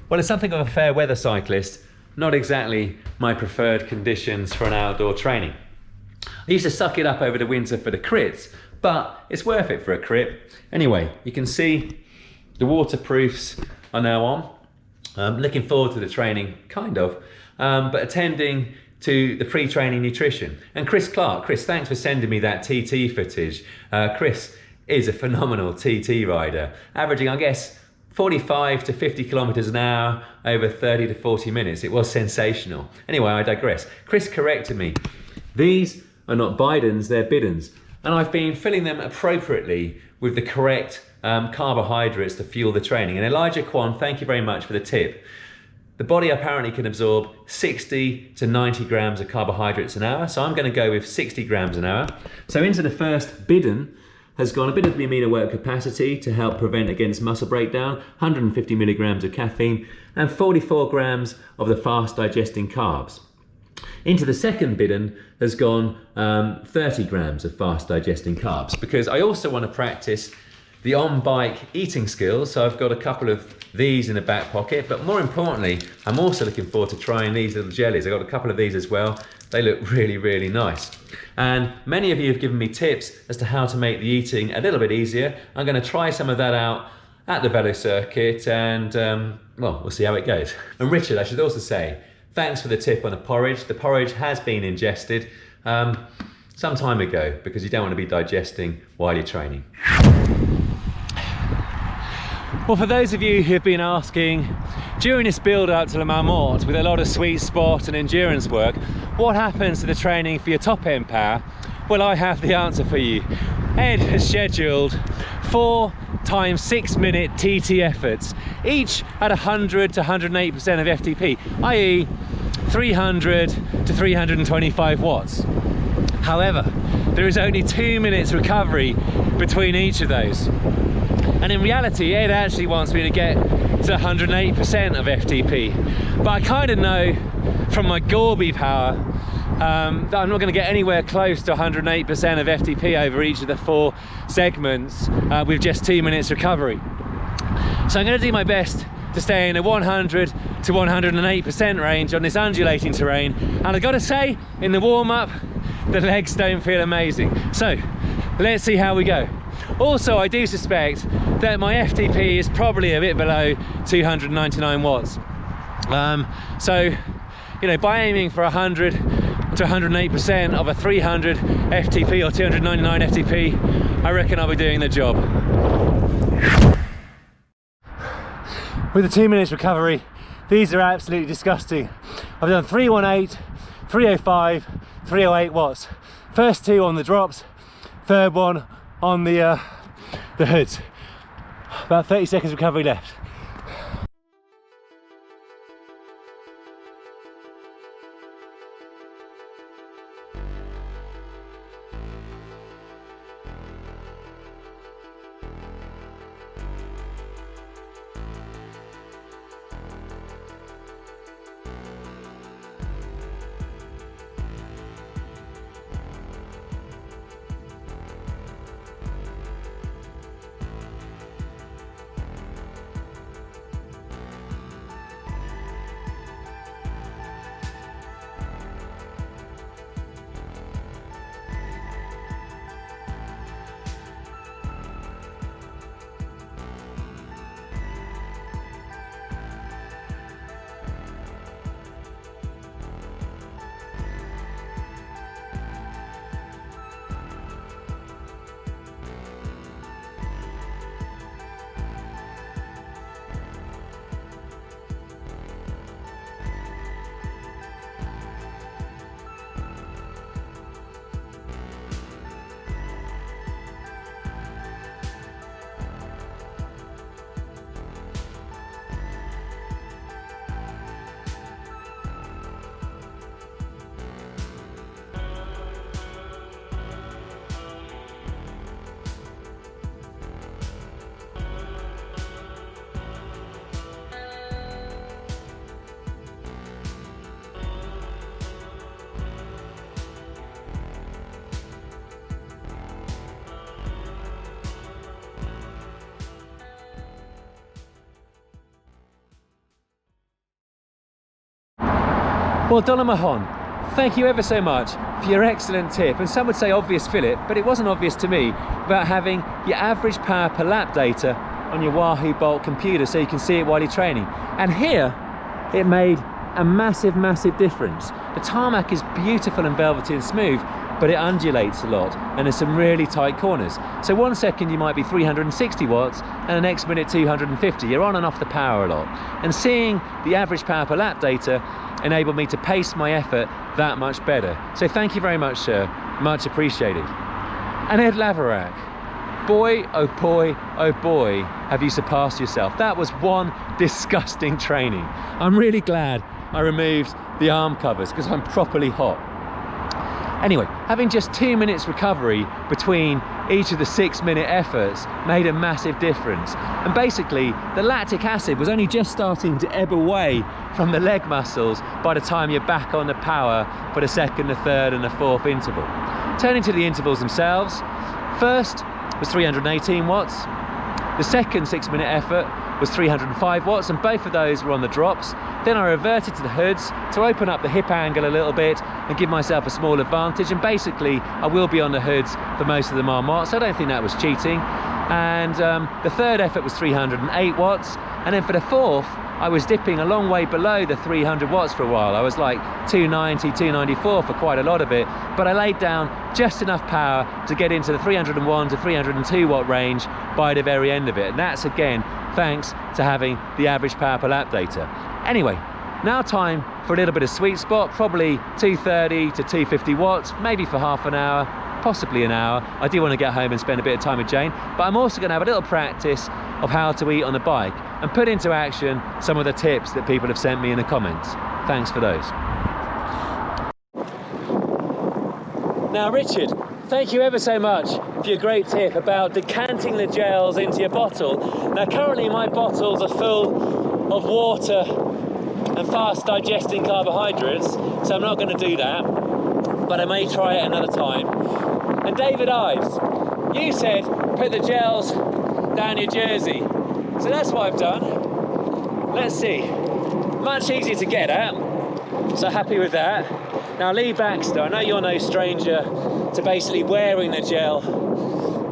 Well, it's something of a fair weather cyclist, not exactly my preferred conditions for an outdoor training. I used to suck it up over the winter for the crits, but it's worth it for a crit. Anyway, you can see the waterproofs are now on. I'm looking forward to the training, kind of, but attending to the pre-training nutrition. And Chris Clark, Chris, thanks for sending me that TT footage. Chris is a phenomenal TT rider, averaging, I guess, 45 to 50 kilometers an hour over 30 to 40 minutes. It was sensational. Anyway, I digress. Chris corrected me. These are not Bidens, they're Bidens. And I've been filling them appropriately with the correct carbohydrates to fuel the training. And Elijah Kwan, thank you very much for the tip. The body apparently can absorb 60 to 90 grams of carbohydrates an hour, so I'm going to go with 60 grams an hour. So into the first Biden has gone a bit of the amino work capacity to help prevent against muscle breakdown, 150 milligrams of caffeine, and 44 grams of the fast digesting carbs. Into the second Bidden has gone 30 grams of fast digesting carbs, because I also want to practice the on-bike eating skills. So I've got a couple of these in the back pocket, but more importantly, I'm also looking forward to trying these little jellies. I've got a couple of these as well. They look really, really nice. And many of you have given me tips as to how to make the eating a little bit easier. I'm going to try some of that out at the velo circuit, and well, we'll see how it goes. And Richard, I should also say, thanks for the tip on the porridge. The porridge has been ingested some time ago, because you don't want to be digesting while you're training. Well, for those of you who've been asking during this build up to the Marmotte with a lot of sweet spot and endurance work, what happens to the training for your top end power? Well, I have the answer for you. Ed has scheduled 4 times 6 minute TT efforts, each at 100 to 108% of FTP, i.e. 300 to 325 watts. However, there is only 2 minutes recovery between each of those. And in reality, Ed actually wants me to get to 108% of FTP. But I kind of know from my Gorby power that I'm not going to get anywhere close to 108% of FTP over each of the 4 segments with just 2 minutes recovery. So I'm going to do my best to stay in a 100 to 108% range on this undulating terrain. And I've got to say, in the warm-up, the legs don't feel amazing. So let's see how we go. Also, I do suspect that my FTP is probably a bit below 299 watts. So, you know, by aiming for 100 to 108% of a 300 FTP or 299 FTP, I reckon I'll be doing the job. With the 2 minutes recovery, these are absolutely disgusting. I've done 318, 305, 308 watts. First 2 on the drops, third one on the hoods. About 30 seconds recovery left. Well, Donna Mahon, thank you ever so much for your excellent tip, and some would say obvious Philip, but it wasn't obvious to me, about having your average power per lap data on your Wahoo Bolt computer so you can see it while you're training. And here, it made a massive difference. The tarmac is beautiful and velvety and smooth, but it undulates a lot and there's some really tight corners. So 1 second you might be 360 watts and the next minute 250. You're on and off the power a lot. And seeing the average power per lap data enabled me to pace my effort that much better. So thank you very much, sir. Much appreciated. And Ed Laverack, boy, oh boy, have you surpassed yourself. That was one disgusting training. I'm really glad I removed the arm covers because I'm properly hot. Anyway, having just 2 minutes recovery between each of the 6-minute efforts made a massive difference. And basically, the lactic acid was only just starting to ebb away from the leg muscles by the time you're back on the power for the second, the third, and the fourth interval. Turning to the intervals themselves, first was 318 watts. The second 6-minute effort was 305 watts, and both of those were on the drops. Then I reverted to the hoods to open up the hip angle a little bit and give myself a small advantage, and basically I will be on the hoods for most of the Marmotte, so I don't think that was cheating. And the third effort was 308 watts, and then for the fourth I was dipping a long way below the 300 watts for a while. I was like 290, 294 for quite a lot of it, but I laid down just enough power to get into the 301 to 302 watt range by the very end of it. And that's again thanks to having the average power per lap data. Anyway, now time for a little bit of sweet spot, probably 230 to 250 watts, maybe for half an hour, possibly an hour. I do want to get home and spend a bit of time with Jane, but I'm also going to have a little practice of how to eat on the bike and put into action some of the tips that people have sent me in the comments. Thanks for those. Now, Richard, thank you ever so much for your great tip about decanting the gels into your bottle. Now, currently my bottles are full of water and fast digesting carbohydrates, so I'm not going to do that, but I may try it another time. And David Ives, you said put the gels down your jersey, so that's what I've done. Let's see, much easier to get at, so happy with that. Now Lee Baxter, I know you're no stranger to basically wearing the gel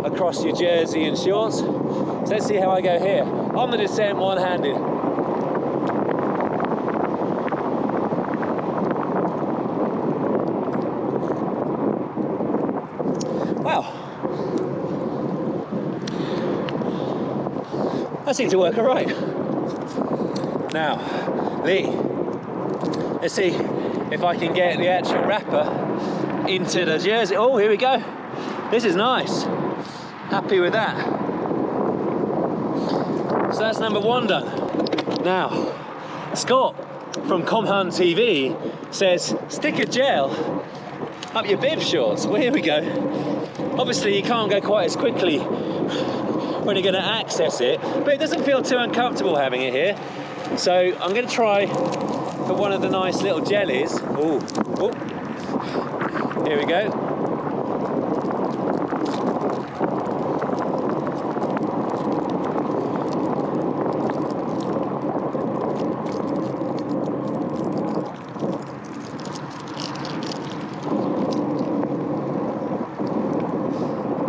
across your jersey and shorts, so let's see how I go here. On the descent, one-handed. Wow, that seemed to work all right. Now, Lee, let's see if I can get the actual wrapper into the jersey. Oh, here we go. This is nice. Happy with that. So that's number one done. Now, Scott from Comhan TV says, stick a gel up your bib shorts. Well, here we go. Obviously, you can't go quite as quickly when you're going to access it, but it doesn't feel too uncomfortable having it here. So I'm going to try for one of the nice little jellies. Ooh, ooh. Here we go.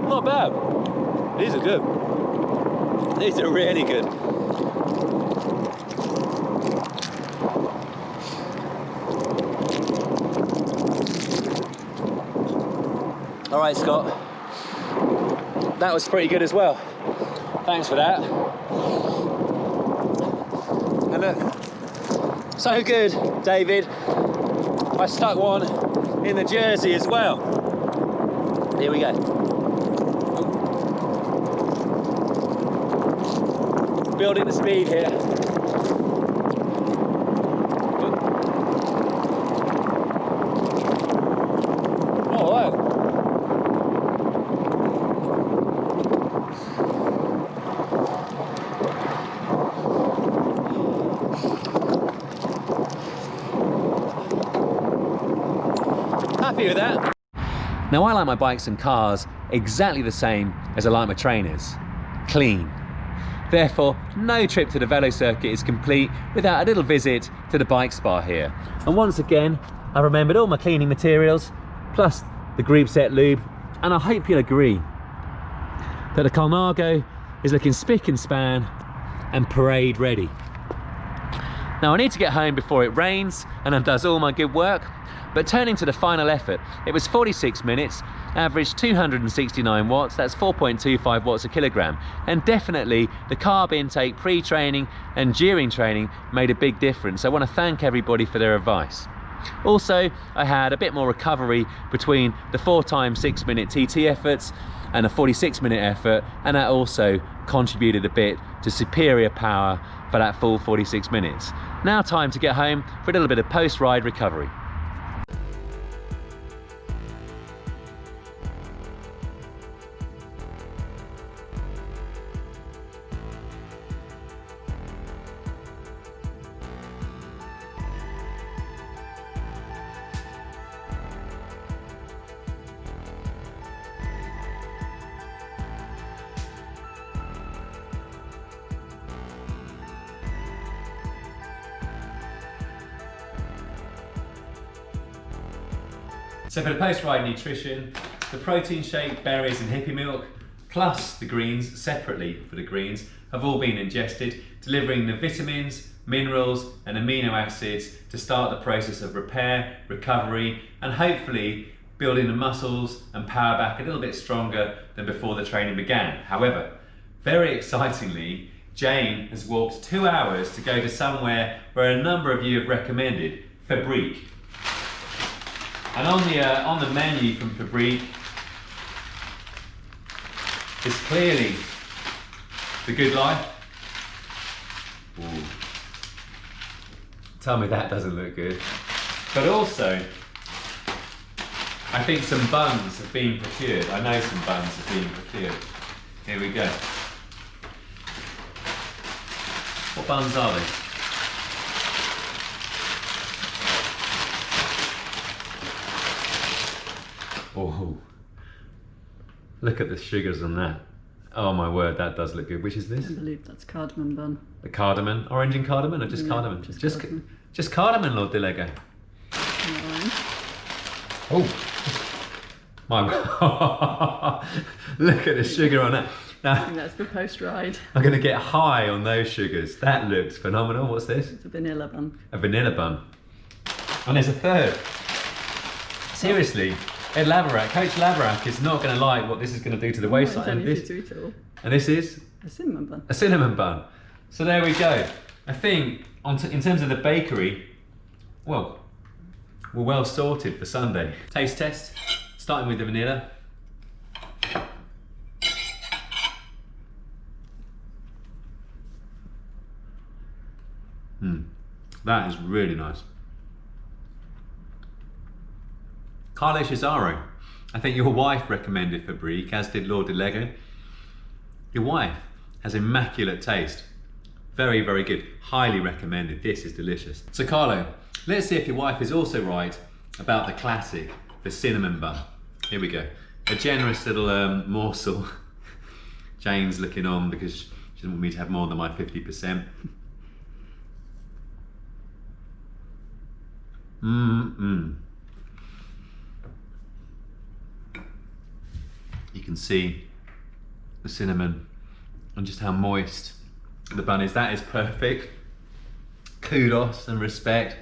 Not bad. These are good. These are really good. All right, Scott, that was pretty good as well. Thanks for that. And look, so good, David. I stuck one in the jersey as well. Here we go. Building the speed here. Oh, wow. Happy with that. Now, I like my bikes and cars exactly the same as I like my trainers. Clean. Therefore, no trip to the velo circuit is complete without a little visit to the bike spa here. And once again, I remembered all my cleaning materials, plus the group set lube, and I hope you'll agree that the Colnago is looking spick and span and parade ready. Now I need to get home before it rains and undoes all my good work, but turning to the final effort, it was 46 minutes, averaged 269 watts, that's 4.25 watts a kilogram, and definitely the carb intake pre-training and during training made a big difference. I want to thank everybody for their advice. Also, I had a bit more recovery between the 4 times 6 minute TT efforts and a 46 minute effort, and that also contributed a bit to superior power for that full 46 minutes. Now time to get home for a little bit of post-ride recovery. So for the post-ride nutrition, the protein shake, berries and hippie milk, plus the greens separately for the greens, have all been ingested, delivering the vitamins, minerals and amino acids to start the process of repair, recovery, and hopefully building the muscles and power back a little bit stronger than before the training began. However, very excitingly, Jane has walked 2 hours to go to somewhere where a number of you have recommended, Fabrique. And on the menu from Fabrique is clearly the Good Life. Ooh. Tell me that doesn't look good. But also, I think some buns have been procured. I know some buns have been procured. Here we go. What buns are they? Oh, look at the sugars on that. Oh my word, that does look good. Which is this? I believe that's cardamom bun. The cardamom, orange and cardamom, or just cardamom? Just cardamom, Lord Delego. Oh, my, look at the sugar on that. Now, I think that's for post-ride. I'm going to get high on those sugars. That looks phenomenal. What's this? It's a vanilla bun. A vanilla bun. And there's a third. Seriously. Ed Laverack, Coach Laverack is not going to like what this is going to do to the waistline. And this is? A cinnamon bun. A cinnamon bun. So there we go. I think in terms of the bakery, well, we're well sorted for Sunday. Taste test, starting with the vanilla. That is really nice. Carlo Cesaro, I think your wife recommended Fabrique, as did Lord Delego. Your wife has immaculate taste. Very, very good. Highly recommended. This is delicious. So Carlo, let's see if your wife is also right about the classic, the cinnamon bun. Here we go. A generous little morsel. Jane's looking on because she doesn't want me to have more than my 50%. You can see the cinnamon and just how moist the bun is. That is perfect. Kudos and respect.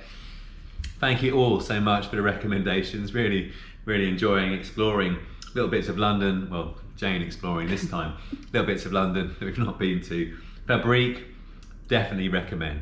Thank you all so much for the recommendations. Really, really enjoying exploring little bits of London. Well, Jane exploring this time. Little bits of London that we've not been to. Fabrique, definitely recommend.